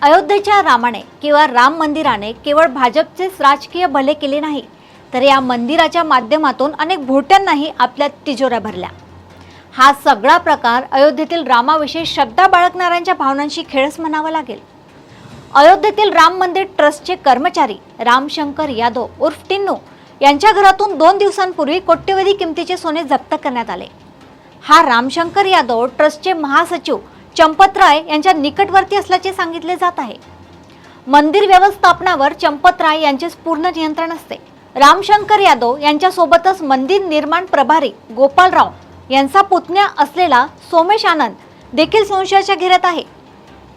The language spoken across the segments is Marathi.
अयोध्येच्या रामाने किंवा राम मंदिराने केवळ भाजपचेच राजकीय भले केले नाही, तर या मंदिराच्या माध्यमातून अनेक भोट्यांनाही आपल्या तिजोऱ्या भरल्या। हा सगळा प्रकार अयोध्येतील रामाविषयी श्रद्धा बाळगणाऱ्यांच्या भावनांशी खेळच म्हणावा लागेल। अयोध्येतील राम मंदिर ट्रस्टचे कर्मचारी रामशंकर यादव उर्फ टिन्नू यांच्या घरातून 2 दिवसांपूर्वी कोट्यवधी किमतीचे सोने जप्त करण्यात आले। हा रामशंकर यादव ट्रस्टचे महासचिव चंपतराय यांच्या निकटवर्ती असल्याचे सांगितले जात आहे। मंदिर व्यवस्थापनावर चंपतराय यांचेच पूर्ण नियंत्रण असते। रामशंकर यादव यांच्यासोबतच मंदिर निर्माण प्रभारी गोपालराव यांचा पुतण्या असलेला सोमेश आनंद देखील संशयाच्या घेऱ्यात आहे।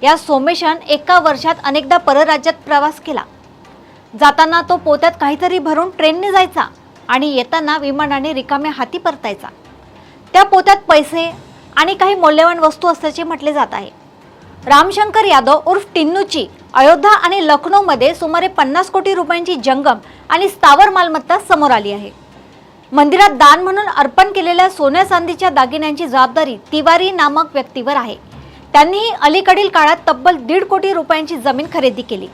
या सोमेशान एका वर्षात अनेकदा परराज्यात प्रवास केला। जाताना तो पोत्यात काहीतरी भरून ट्रेनने जायचा आणि येताना विमानाने रिकाम्या हाती परतायचा। त्या पोत्यात पैसे आणि काही मौल्यवान वस्तू असल्याचे म्हटले जात आहे। रामशंकर यादव उर्फ टिन्नूची अयोध्या आणि लखनौमध्ये सुमारे 50 कोटी रुपयांची जंगम आणि स्थावर मालमत्ता समोर आली आहे। मंदिरात दान म्हणून अर्पण केलेल्या सोन्या चांदीच्या दागिन्यांची जबाबदारी तिवारी नामक व्यक्तीवर आहे। त्यांनी अलीकडील काळात तब्बल 1.5 कोटी रुपयांची जमीन खरेदी केली।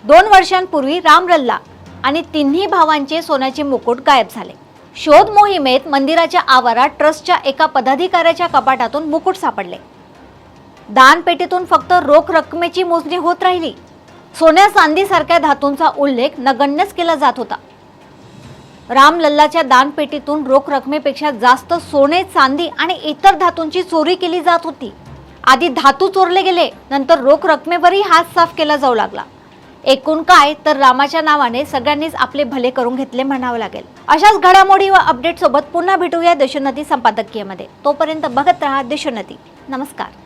2 वर्षांपूर्वी रामलल्ला आणि तिन्ही भावांचे सोन्याचे मुकुट गायब झाले। शोध मोहिमेत मंदिराच्या आवारात ट्रस्टच्या एका पदाधिकाऱ्याच्या कपाटातून मुकुट सापडले। दानपेटीतून फक्त रोख रकमेची मोजणी होत राहिली। सोन्या चांदीसारख्या धातूंचा उल्लेख नगण्यच केला जात होता। रामलल्लाच्या दानपेटीतून रोख रकमेपेक्षा जास्त सोने, चांदी आणि इतर धातूंची चोरी केली जात होती। आधी धातू चोरले गेले, नंतर रोख रकमेवरही हात साफ केला जाऊ लागला। एकूण काय तर रामाच्या नावाने सगळ्यांनीच आपले भले करून घेतले म्हणावे लागेल। अशाच घडामोडी व अपडेट सोबत पुन्हा भेटूया देशोन्नती संपादकीयमध्ये। तोपर्यंत बघत रहा देशोन्नती। नमस्कार।